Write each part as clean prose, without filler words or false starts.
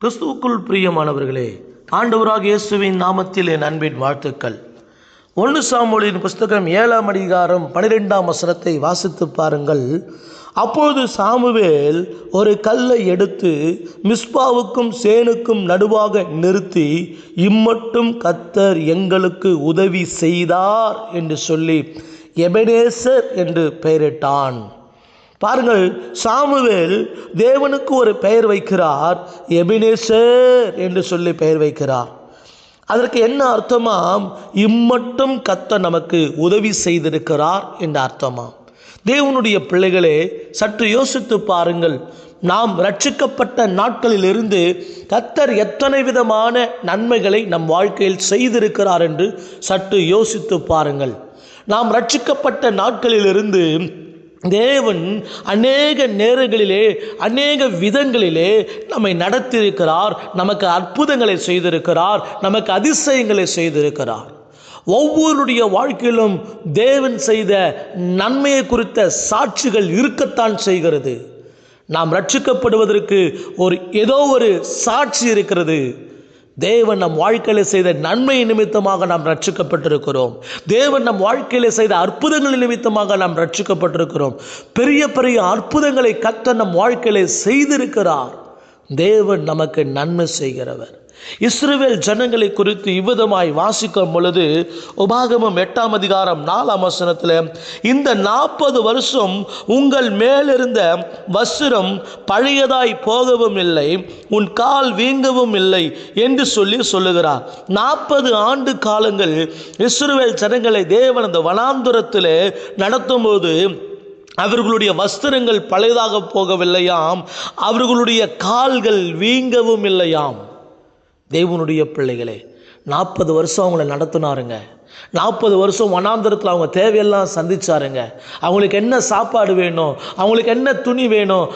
கிறிஸ்துவுக்குள் பிரியமானவர்களே, ஆண்டவராக இயேசுவின் நாமத்தில் என் அன்பின் வாழ்த்துக்கள். 1 சாமுவேலின் புஸ்தகம் 7ஆம் அதிகாரம் 12ஆம் வசனத்தை வாசித்து பாருங்கள். அப்பொழுது சாமுவேல் ஒரு கல்லை எடுத்து மிஸ்பாவுக்கும் சேனுக்கும் நடுவாக நிறுத்தி, இம்மட்டும் கர்த்தர் எங்களுக்கு உதவி செய்தார் என்று சொல்லி எபெனேசர் என்று பெயரிட்டான். பாருங்கள், சாமுவேல் தேவனுக்கு ஒரு பெயர் வைக்கிறார், எபெனேசர் என்று சொல்லி பெயர் வைக்கிறார். அதற்கு என்ன அர்த்தமாம்? இம்மட்டும் கர்த்தர் நமக்கு உதவி செய்திருக்கிறார் என்ற அர்த்தமாம். தேவனுடைய பிள்ளைகளே, சற்று யோசித்து பாருங்கள். நாம் ரட்சிக்கப்பட்ட நாட்களிலிருந்து கர்த்தர் எத்தனை விதமான நன்மைகளை நம் வாழ்க்கையில் செய்திருக்கிறார் என்று சற்று யோசித்து பாருங்கள். நாம் ரட்சிக்கப்பட்ட நாட்களிலிருந்து தேவன் அநேக நேரங்களிலே அநேக விதங்களிலே நம்மை நடத்தியிருக்கிறார். நமக்கு அற்புதங்களை செய்திருக்கிறார், நமக்கு அதிசயங்களை செய்திருக்கிறார். ஒவ்வொருடைய வாழ்க்கையிலும் தேவன் செய்த நன்மையை குறித்த சாட்சிகள் இருக்கத்தான் செய்கிறது. நாம் ரட்சிக்கப்படுவதற்கு ஏதோ ஒரு சாட்சி இருக்கிறது. தேவன் நம் வாழ்க்கையில் செய்த நன்மை நிமித்தமாக நாம் ரட்சிக்கப்பட்டிருக்கிறோம். தேவன் நம் வாழ்க்கையில் செய்த அற்புதங்கள் நிமித்தமாக நாம் ரட்சிக்கப்பட்டிருக்கிறோம். பெரிய பெரிய அற்புதங்களை கர்த்தர் நம் வாழ்க்கையில் செய்திருக்கிறார். தேவன் நமக்கு நன்மை செய்கிறவர். இஸ்ரவேல் ஜனங்களை குறித்து இவ்விதமாய் வாசிக்கும் பொழுது உபாகமம் 8ஆம் அதிகாரம் 4ஆம் வசனத்தில், இந்த 40 வருஷம் உங்கள் மேலிருந்த வஸ்திரம் பழையதாய் போகவும் இல்லை, உன் கால் வீங்கவும் இல்லை என்று சொல்லுகிறார். 40 ஆண்டு காலங்கள் இஸ்ரவேல் ஜனங்களை தேவன் அந்த வனாந்தரத்தில் நடத்தும்போது அவர்களுடைய வஸ்திரங்கள் பழையதாக போகவில்லையாம், அவர்களுடைய கால்கள் வீங்கவும் இல்லையாம். தேவனுடைய பிள்ளைகளே, 40 வருஷம் அவங்கள நடத்தினாருங்க. 40 வருஷம் வனாந்தரத்தில் அவங்க தேவையெல்லாம் சந்திச்சாருங்க. அவங்களுக்கு என்ன சாப்பாடு வேணும், அவங்களுக்கு என்ன துணி வேணும்,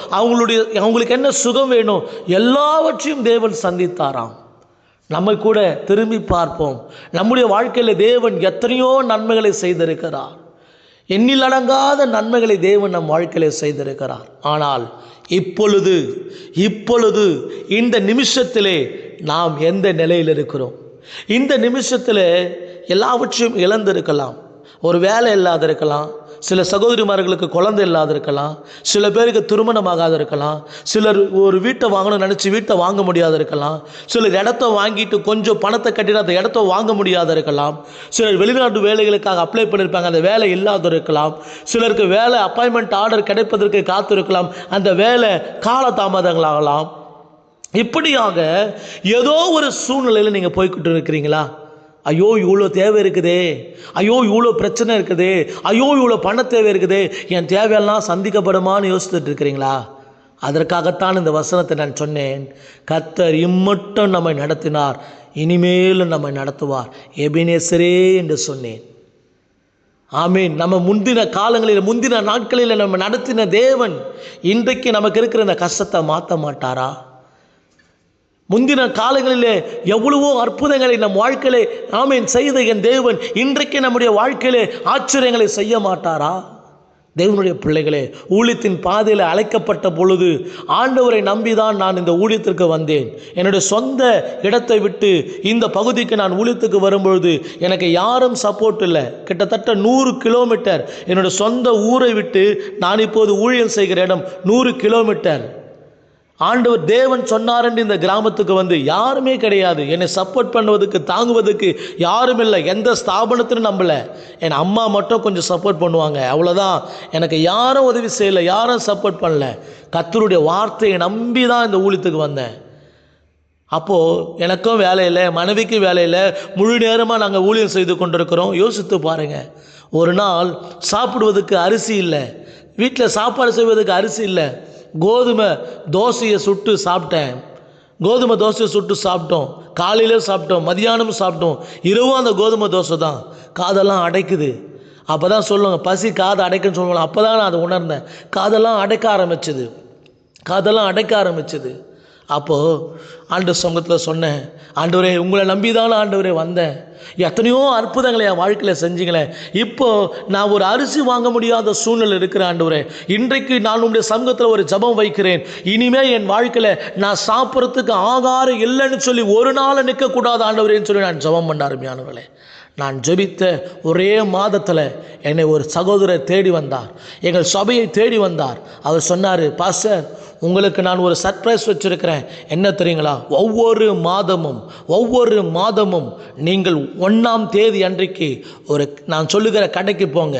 அவங்களுக்கு என்ன சுகம் வேணும், எல்லாவற்றையும் தேவன் சந்தித்தாராம். நம்ம கூட திரும்பி பார்ப்போம். நம்முடைய வாழ்க்கையில் தேவன் எத்தனையோ நன்மைகளை செய்திருக்கிறார். எண்ணிலடங்காத நன்மைகளை தேவன் நம் வாழ்க்கையில் செய்திருக்கிறார். ஆனால் இப்பொழுது இந்த நிமிஷத்திலே நாம் எந்த நிலையில் இருக்கிறோம்? இந்த நிமிஷத்தில் எல்லாவற்றையும் இழந்திருக்கலாம். ஒரு வேலை இல்லாத இருக்கலாம், சில சகோதரிமார்களுக்கு குழந்தை இல்லாத இருக்கலாம், சில பேருக்கு திருமணமாகாத இருக்கலாம், சிலர் ஒரு வீட்டை வாங்கணும்னு நினச்சி வீட்டை வாங்க முடியாத இருக்கலாம், சிலர் இடத்த வாங்கிட்டு கொஞ்சம் பணத்தை கட்டிட்டு அந்த இடத்த வாங்க முடியாத இருக்கலாம், சிலர் வெளிநாட்டு வேலைகளுக்காக அப்ளை பண்ணியிருப்பாங்க, அந்த வேலை இல்லாத இருக்கலாம், சிலருக்கு வேலை அப்பாயின்மெண்ட் ஆர்டர் கிடைப்பதற்கு காத்திருக்கலாம், அந்த வேலை காலதாமதங்களாகலாம். இப்படியாக ஏதோ ஒரு சூழ்நிலையில் நீங்கள் போய்கிட்டு இருக்கிறீங்களா? ஐயோ இவ்வளோ தேவை இருக்குதே, ஐயோ இவ்வளோ பிரச்சனை இருக்குதே, ஐயோ இவ்வளோ பண தேவை இருக்குதே, என் தேவையெல்லாம் சந்திக்கப்படுமான்னு யோசித்துட்டு இருக்கிறீங்களா? அதற்காகத்தான் இந்த வசனத்தை நான் சொன்னேன். கர்த்தர் இம்மட்டும் நம்மை நடத்தினார், இனிமேலும் நம்மை நடத்துவார், எபெனேசரே என்று சொன்னேன். ஆமீன். நம்ம முந்தின நாட்களில் நம்ம நடத்தின தேவன் இன்றைக்கு நமக்கு இருக்கிற இந்த கஷ்டத்தை மாற்ற மாட்டாரா? முந்தின காலங்களிலே எவ்வளவோ அற்புதங்களை நம் வாழ்க்கையிலே ஆமீன் செய்த என் தேவன் இன்றைக்கு நம்முடைய வாழ்க்கையிலே ஆச்சரியங்களை செய்ய மாட்டாரா? தேவனுடைய பிள்ளைகளே, ஊழியத்தின் பாதையில் அழைக்கப்பட்ட பொழுது ஆண்டவரை நம்பிதான் நான் இந்த ஊழியத்திற்கு வந்தேன். என்னுடைய சொந்த இடத்தை விட்டு இந்த பகுதிக்கு நான் ஊழியத்துக்கு வரும்பொழுது எனக்கு யாரும் சப்போர்ட் இல்லை. கிட்டத்தட்ட 100 கிலோமீட்டர் என்னுடைய சொந்த ஊரை விட்டு நான் இப்போது ஊழியம் செய்கிற இடம் 100 கிலோமீட்டர். ஆண்டவர் தேவன் சொன்னார் என்று இந்த கிராமத்துக்கு வந்து யாருமே கிடையாது. என்னை சப்போர்ட் பண்ணுவதற்கு தாங்குவதற்கு யாரும் இல்லை. எந்த ஸ்தாபனத்திலும் நம்பலை. என் அம்மா மட்டும் கொஞ்சம் சப்போர்ட் பண்ணுவாங்க, அவ்வளோதான். எனக்கு யாரும் உதவி செய்யலை, யாரும் சப்போர்ட் பண்ணல. கர்த்தருடைய வார்த்தையை நம்பி தான் இந்த ஊழியத்துக்கு வந்தேன். அப்போது எனக்கும் வேலை இல்லை, மனைவிக்கும் வேலை இல்லை, முழு நேரமாக நாங்கள் ஊழியம் செய்து கொண்டிருக்கிறோம். யோசித்து பாருங்கள். ஒரு நாள் சாப்பிடுவதற்கு அரிசி இல்லை, வீட்டில் சாப்பாடு செய்வதற்கு அரிசி இல்லை. கோதுமை தோசையை சுட்டு சாப்பிட்டோம். காலையிலே சாப்பிட்டோம், மதியானமும் சாப்பிட்டோம், இரவும் அந்த கோதுமை தோசை தான். காதெல்லாம் அடைக்குது. அப்போ தான் சொல்லுவாங்க, பசி காதை அடைக்குன்னு சொல்லுவாங்க. அப்போ தான் நான் அதை உணர்ந்தேன். காதெல்லாம் அடைக்க ஆரம்பிச்சது. அப்போது ஆண்டவர் சமூகத்தில் சொன்னேன், ஆண்டவரே உங்களை நம்பி தானே ஆண்டவரே வந்தேன், எத்தனையோ அற்புதங்களை என் வாழ்க்கையில் செஞ்சீங்களேன், இப்போது நான் ஒரு அரிசி வாங்க முடியாத சூழ்நிலை இருக்கிற ஆண்டவரே, இன்றைக்கு நான் உங்களுடைய சமூகத்தில் ஒரு ஜெபம் வைக்கிறேன், இனிமேல் என் வாழ்க்கையில் நான் சாப்பிட்றதுக்கு ஆகாரம் இல்லைன்னு சொல்லி ஒரு நாள் நிற்கக்கூடாது ஆண்டவரேன்னு சொல்லி நான் ஜெபம் பண்ண அருமையானவர்களே. நான் ஜெபித்த ஒரே மாதத்தில் என்னை ஒரு சகோதரர் தேடி வந்தார், எங்கள் சபையை தேடி வந்தார். அவர் சொன்னார், பாஸ்டர் உங்களுக்கு நான் ஒரு சர்ப்ரைஸ் வச்சுருக்கிறேன், என்ன தெரியுங்களா, ஒவ்வொரு மாதமும் நீங்கள் 1ஆம் தேதி அன்றைக்கு நான் சொல்லுகிற கடைக்கு போங்க,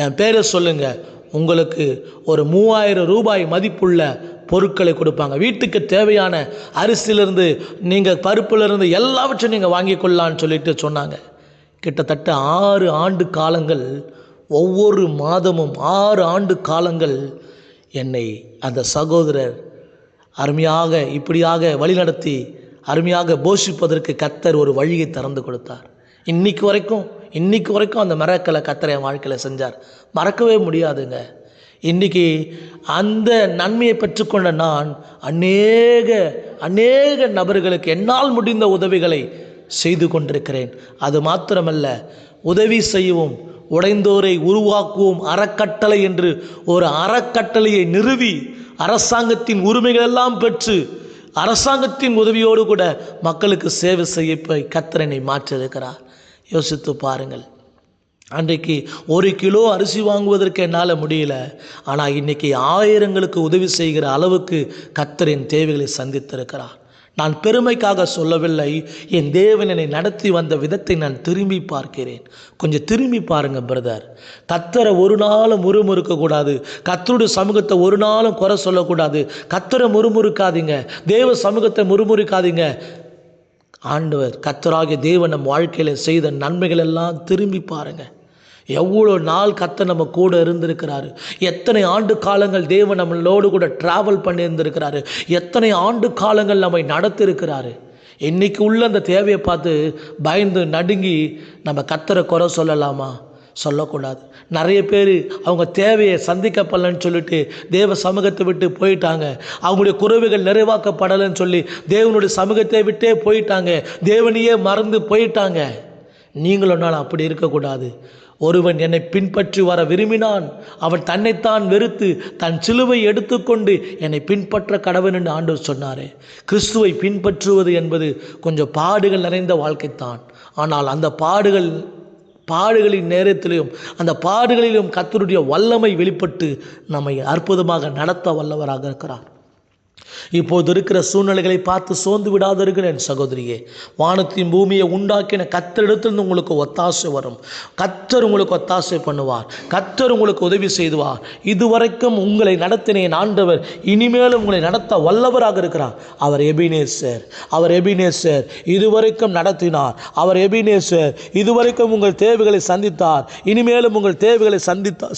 என் பேரை சொல்லுங்கள், உங்களுக்கு ஒரு 3000 ரூபாய் மதிப்புள்ள பொருட்களை கொடுப்பாங்க. வீட்டுக்கு தேவையான அரிசியிலிருந்து நீங்கள் பருப்பிலிருந்து எல்லாவற்றையும் நீங்கள் வாங்கி கொள்ளலான்னு சொல்லிட்டு சொன்னாங்க. கிட்டத்தட்ட 6 ஆண்டு காலங்கள், ஒவ்வொரு மாதமும் 6 ஆண்டு காலங்கள் என்னை அந்த சகோதரர் அருமையாக இப்படியாக வழிநடத்தி அருமையாக போஷிப்பதற்கு கர்த்தர் ஒரு வழியை திறந்து கொடுத்தார். இன்னைக்கு வரைக்கும் அந்த மிராக்கிளை கர்த்தர் என் வாழ்க்கையில் செஞ்சார், மறக்கவே முடியாதுங்க. இன்றைக்கி அந்த நன்மையை பெற்றுக்கொண்ட நான் அநேக நபர்களுக்கு என்னால் முடிந்த உதவிகளை செய்து கொண்டிருக்கிறேன். அது மாத்திரமல்ல, உதவி செய்யவும் உடைந்தோரை உருவாக்குவோம் அறக்கட்டளை என்று ஒரு அறக்கட்டளையை நிறுவி அரசாங்கத்தின் உரிமைகள் எல்லாம் பெற்று அரசாங்கத்தின் உதவியோடு கூட மக்களுக்கு சேவை செய்ய கர்த்தரை மாற்றிருக்கிறார். யோசித்து பாருங்கள். அன்றைக்கு 1 கிலோ அரிசி வாங்குவதற்கு என்னால் முடியல, ஆனால் இன்றைக்கி ஆயிரங்களுக்கு உதவி செய்கிற அளவுக்கு கர்த்தரின் தேவைகளை சந்தித்திருக்கிறார். நான் பெருமைக்காக சொல்லவில்லை, என் தேவன் என்னை நடத்தி வந்த விதத்தை நான் திரும்பி பார்க்கிறேன். கொஞ்சம் திரும்பி பாருங்கள் பிரதர். கர்த்தரை ஒரு நாளும் முறுமுறுக்கக்கூடாது, கர்த்தருடைய சமூகத்தை ஒரு நாளும் குறை சொல்லக்கூடாது. கர்த்தரை முறுமுறுக்காதீங்க, தேவ சமூகத்தை முறுமுறுக்காதீங்க. ஆண்டவர் கர்த்தராகிய தேவன் நம் வாழ்க்கையில் செய்த நன்மைகள் எல்லாம் திரும்பி பாருங்கள். எவ்வளோ நாள் கர்த்தர் நம்ம கூட இருந்திருக்கிறாரு, எத்தனை ஆண்டு காலங்கள் தேவன் நம்மளோடு கூட ட்ராவல் பண்ணி இருந்திருக்கிறாரு, எத்தனை ஆண்டு காலங்கள் நம்மை நடத்திருக்கிறாரு. இன்றைக்கி உள்ள அந்த தேவையை பார்த்து பயந்து நடுங்கி நம்ம கர்த்தரை குறை சொல்லலாமா? சொல்லக்கூடாது. நிறைய பேர் அவங்க தேவையை சந்திக்கப்படலன்னு சொல்லிட்டு தேவ சமூகத்தை விட்டு போயிட்டாங்க, அவங்களுடைய குறைவுகள் நிறைவாக்கப்படலைன்னு சொல்லி தேவனுடைய சமூகத்தை விட்டே போயிட்டாங்க, தேவனையே மறந்து போயிட்டாங்க. நீங்களும் நாள் அப்படி இருக்கக்கூடாது. ஒருவன் என்னை பின்பற்றி வர விரும்பினான், அவன் தன்னைத்தான் வெறுத்து தன் சிலுவை எடுத்துக்கொண்டு என்னை பின்பற்ற கடவன் என்று ஆண்டவர் சொன்னார். கிறிஸ்துவை பின்பற்றுவது என்பது கொஞ்சம் பாடுகள் நிறைந்த வாழ்க்கைத்தான். ஆனால் அந்த பாடுகளின் நேரத்திலும் அந்த பாடுகளிலும் கர்த்தருடைய வல்லமை வெளிப்பட்டு நம்மை அற்புதமாக நடத்த வல்லவராக இருக்கிறார். இப்போது இருக்கிற சூழ்நிலைகளை பார்த்து சோர்ந்து விடாத இருக்கிறேன் சகோதரியே. வானத்தின் பூமியை உண்டாக்கின கர்த்தரிடத்திலிருந்து உங்களுக்கு ஒத்தாசை வரும். கர்த்தர் உங்களுக்கு ஒத்தாசை பண்ணுவார், கர்த்தர் உங்களுக்கு உதவி செய்துவார். இதுவரைக்கும் உங்களை நடத்தினேன் ஆண்டவர், இனிமேலும் உங்களை நடத்த வல்லவராக இருக்கிறார். அவர் எபினேசர் இதுவரைக்கும் நடத்தினார். அவர் எபினேசர் இதுவரைக்கும் உங்கள் தேவைகளை சந்தித்தார், இனிமேலும் உங்கள் தேவைகளை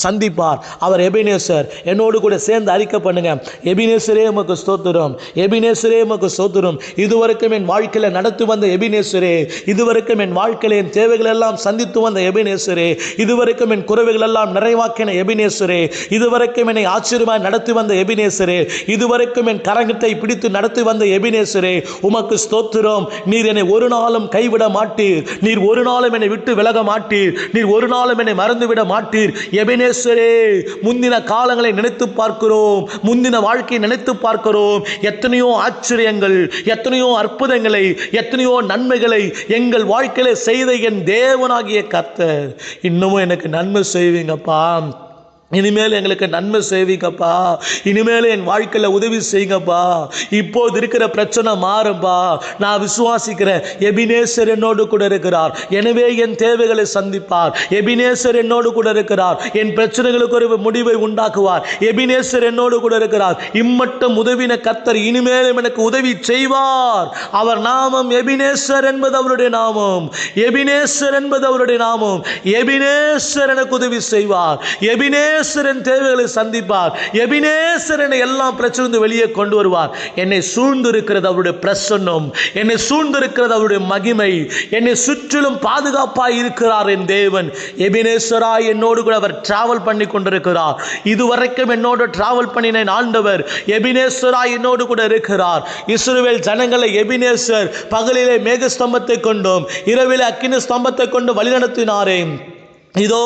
சந்திப்பார். அவர் எபினேசர். என்னோடு கூட சேர்ந்து அறிக்கை பண்ணுங்க, எபினேசரே உமக்கு ஸ்தோத்திரம், எபினேசரே உமக்கு ஸ்தோத்திரம். இதுவரைக்கும் என் வாழ்க்கையில் நடத்தி வந்த எபினேசரே, இதுவரைக்கும் என் வாழ்க்கையில் என் தேவைகள் எல்லாம் சந்தித்து வந்த எபினேசரே, இதுவரைக்கும் என் குறைவுகள் எல்லாம் நிறைவாக்கின எபினேசரே, இதுவரைக்கும் என்னை ஆச்சரியமாய் நடத்தி வந்த எபினேசரே, இதுவரைக்கும் என் கரங்கத்தை பிடித்து நடத்தி வந்த எபினேசரே, உமக்கு ஸ்தோத்திரம். நீர் என்னை ஒரு நாளும் கைவிட மாட்டீர், நீர் ஒரு நாளும் என்னை விட்டு விலக மாட்டீர், நீர் ஒரு நாளும் என்னை மறந்துவிட மாட்டீர். எபினேசரே, முந்தின காலங்களை நினைத்து பார்க்கிறோம், முந்தின வாழ்க்கையை நினைத்து பார்க்கிறோம். எத்தனையோ ஆச்சரியங்கள், எத்தனையோ அற்புதங்களை, எத்தனையோ நன்மைகளை எங்கள் வாழ்க்கையில செய்த என் தேவனாகிய கர்த்தர், இன்னமும் எனக்கு நன்மை செய்வீங்கப்பா, இனிமேல் எங்களுக்கு நன்மை செய்வீங்கப்பா, இனிமேல் என் வாழ்க்கையில் உதவி செய்யுங்கப்பா, இப்போது இருக்கிற பிரச்சனை மாறும்பா. நான் விசுவாசிக்கிறேன், எபினேசர் என்னோடு கூட இருக்கிறார், எனவே என் தேவைகளை சந்திப்பார். எபினேசர் என்னோடு கூட இருக்கிறார், என் பிரச்சனைகளுக்கு ஒரு முடிவை உண்டாக்குவார். எபினேசர் என்னோடு கூட இருக்கிறார். இம்மட்டும் உதவின கர்த்தர் இனிமேலும் எனக்கு உதவி செய்வார். அவர் நாமம் எபினேசர் என்பது அவருடைய நாமம், எபினேசர் என்பது அவருடைய நாமம். எபினேசர் எனக்கு உதவி செய்வார், எபினேசர் எபினேசரின் தேவைகளை சந்திப்பார். எபினேசர் என்னை எல்லாம் பிரச்சனை வெளியே கொண்டு வருவார். என்னை சூழ்ந்திருக்கிறது அவருடைய பிரசன்னம், என்னை சூழ்ந்திருக்கிறது அவருடைய மகிமை, என்னை சுற்றிலும் பாதுகாப்பாய் இருக்கிறார் என் தேவன். எபினேசராய் என்னோடு கூட அவர் டிராவல் பண்ணி கொண்டிருக்கிறார். இதுவரைக்கும் என்னோடு டிராவல் பண்ணின ஆண்டவர் எபினேசராய் என்னோடு கூட இருக்கிறார். இஸ்ரவேல் ஜனங்களை எபினேசர் பகலிலே மேகஸ்தம்பத்தை கொண்டும் இரவிலே அக்கினி ஸ்தம்பத்தை கொண்டு வழிநடத்தினாரே. இதோ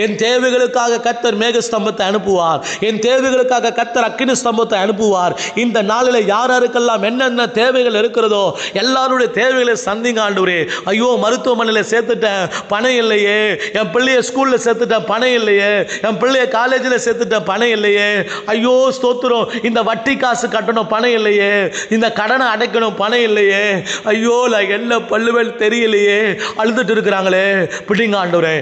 என் தேவைகளுக்காக கர்த்தர் மேகஸ்தம்பத்தை அனுப்புவார். என் தேவைகளுக்காக கர்த்தர் அக்கினி ஸ்தம்பத்தை அனுப்புவார். இந்த நாளில் யாருக்கெல்லாம் என்னென்ன தேவைகள் இருக்கிறதோ எல்லாருடைய தேவைகளை சந்திங்க ஆண்டவரே. ஐயோ, மருத்துவமனையில் சேர்த்துட்டேன், பணம் இல்லையே. என் பிள்ளைய ஸ்கூலில் சேர்த்துட்டேன், பணம் இல்லையே. என் பிள்ளைய காலேஜில் சேர்த்துட்டேன், பணம் இல்லையே. ஐயோ ஸ்தோத்திரம், இந்த வட்டி காசு கட்டணும், பணம் இல்லையே. இந்த கடனை அடைக்கணும், பணம் இல்லையே. ஐயோ, நான் என்ன பல்லுவேல் தெரியலையே. அழுதுட்டு இருக்கிறாங்களே. பிடிங்க ஆண்டவரே,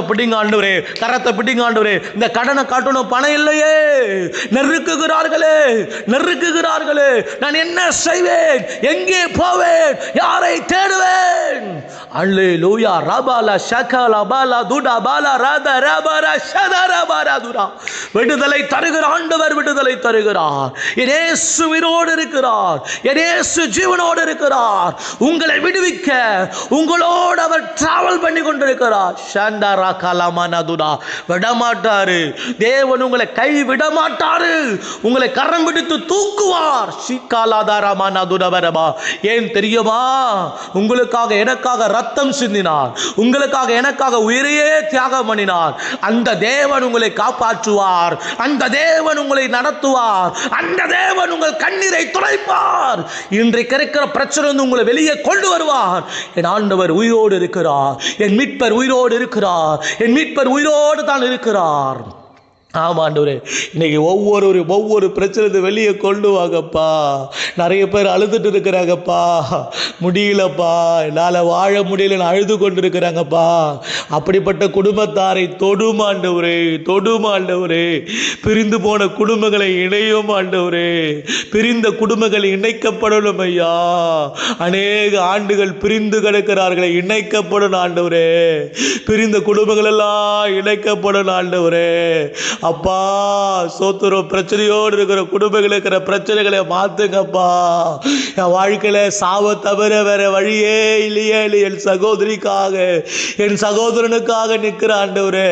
பிடிங்க ஆண்டவரே, கரத்தை பிடிங்க ஆண்டவரே. இந்த கடனை காட்டணும், பணம் இல்லையே. நெருக்குகிறார்களே, நெருக்குகிறார்களே. நான் என்ன செய்வேன்? எங்கே போவேன்? யாரை தேடுவேன்? அல்லேலூயா. ரபாலா ஷகலா பாலா துடா பாலா ராதா ரபாரா ஷதரா பாரா துரா. விடுதலை தருகிற ஆண்டவர் விடுதலை தருகிறார். இயேசு உயிரோடு இருக்கிறார். இயேசு ஜீவனோடு இருக்கிறார். உங்களை விடுவிக்க உங்களோடு அவர் டிராவல் பண்ணி கொண்டிருக்கிறார். ஷண்டரா கலமனதுடா. விடமாட்டாரு தேவன், உங்களை கை விடமாட்டாரு. உங்களை கரம் பிடித்து தூக்குவார். ஷிகாலாதாரமனதுடபரபா. ஏன் தெரியுமா? உங்களுக்காக எனக்காக ரத்தம் சிந்தினார். உங்களுக்காக எனக்காக உயிரையே தியாகம் பண்ணினார். அந்த தேவன் உங்களை காப்பாற்றுவார். அந்த தேவன் உங்களை நடத்துவார். அந்த தேவன் உங்கள் கண்ணீரை துடைப்பார். இன்றைக்கு இருக்கிற பிரச்சனை உங்களை வெளியே கொண்டு வருவார். என் ஆண்டவர் உயிரோடு இருக்கிறார். என் மீட்பர் உயிரோடு இருக்கிறார். என் மீட்பர் உயிரோடு தான் இருக்கிறார். ஆமாண்டவரே, இன்னைக்கு ஒவ்வொரு பிரச்சனை வெளியே கொண்டு வாங்கப்பா. நிறைய பேர் அழுதுட்டு இருக்கிறாங்கப்பா. முடியலப்பா, என்னால் வாழ முடியலன்னு அழுது கொண்டு இருக்கிறாங்கப்பா. அப்படிப்பட்ட குடும்பத்தாரை தொடுமாண்டவரே, தொடுமாண்டவரே. பிரிந்து போன குடும்பங்களை இணையும் ஆண்டவரே. பிரிந்த குடும்பங்கள் இணைக்கப்படணும் ஐயா. அநேக ஆண்டுகள் பிரிந்து கிடக்கிறார்களே, இணைக்கப்படும் ஆண்டவரே. பிரிந்த குடும்பங்கள் எல்லாம் இணைக்கப்படும் ஆண்டவரே. அப்பா சோத்திரம், பிரச்சனையோடு இருக்கிற குடும்பங்கள் இருக்கிற பிரச்சனைகளை மாத்துங்கப்பா. என் வாழ்க்கையில சாவ தவிர வேற வழியே இல்லையே. என் சகோதரிக்காக, என் சகோதரனுக்காக நிற்கிற ஆண்டவரே,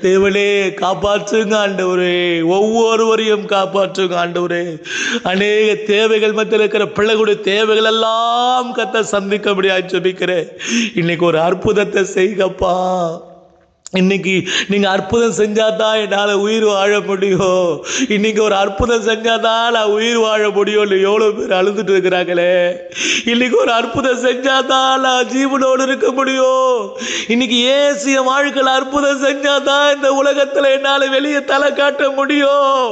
தேவனே காப்பாற்றுங்க ஆண்டவரே. ஒவ்வொருவரையும் காப்பாற்றுங்க ஆண்டவரே. அநேக தேவைகள் மத்தியில் இருக்கிற பிள்ளைகளுடைய தேவைகள் எல்லாம் கத்த சந்திக்க முடியாது ஜெபிக்கிறேன். இன்னைக்கு ஒரு அற்புதத்தை செய்கப்பா. இன்னைக்கு நீங்க அற்புதம் செஞ்சாதான் என்னால் உயிர் வாழ முடியும். இன்னைக்கு ஒரு அற்புதம் செஞ்சாதான் நான் உயிர் வாழ முடியும். எவ்வளவு பேர் அழுதுட்டு இருக்கிறாங்களே. இன்னைக்கு ஒரு அற்புதம் செஞ்சாதான் நான் ஜீவனோடு இருக்க முடியும். இன்னைக்கு ஏசிய வாழ்க்கையில் அற்புதம் செஞ்சாதான் இந்த உலகத்துல என்னால் வெளியே தலை காட்ட முடியும்.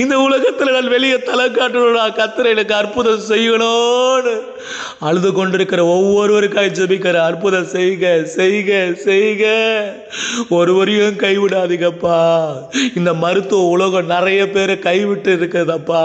இந்த உலகத்துல நான் வெளியே தலை காட்டணும். நான் கர்த்தர் எனக்கு அற்புதம் செய்யணும்னு அழுது கொண்டிருக்கிற ஒவ்வொருவருக்காக ஜெபிக்கிற. அற்புதம் செய்க செய்க செய்க. ஒருவரையும் கைவிடாதீங்கப்பா. இந்த மருத்துவ உலகம் நிறைய பேரை கைவிட்டு இருக்கிறதப்பா.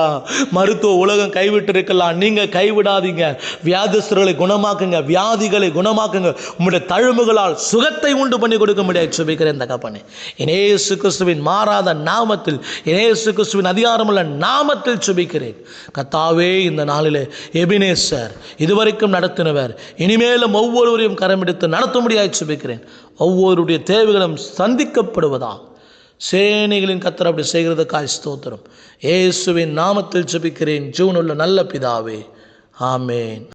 மருத்துவ உலகம் கைவிட்டு இருக்கலாம், நீங்க கைவிடாதீங்க. வியாதிஸ்தர்களை குணமாக்குங்க, வியாதிகளை குணமாக்குங்க. உங்களுடைய தழும்புகளால் சுகத்தை உண்டு பண்ணி கொடுக்க முடியாது ஜெபிக்கிறேன் இந்த கப்பனை. இயேசு கிறிஸ்துவின் மாறாத நாமத்தில், இயேசு கிறிஸ்துவின் அதிகாரமுள்ள நாமத்தில் ஜெபிக்கிறேன். கர்த்தாவே, இந்த நாளிலே எபினேசர் இதுவரைக்கும் நடத்தினவர் இனிமேலும் ஒவ்வொருவரையும் கரமெடுத்து நடத்த முடியாது ஜெபிக்கிறேன். ஒவ்வொருடைய தேவைகளும் சந்திக்கப்படுவதா. சேனைகளின் கர்த்தர் அப்படி செய்கிறதுக்காய் ஸ்தோத்திரம். இயேசுவின் நாமத்தில் ஜெபிக்கிறேன் ஜீவனுள்ள நல்ல பிதாவே, ஆமென்.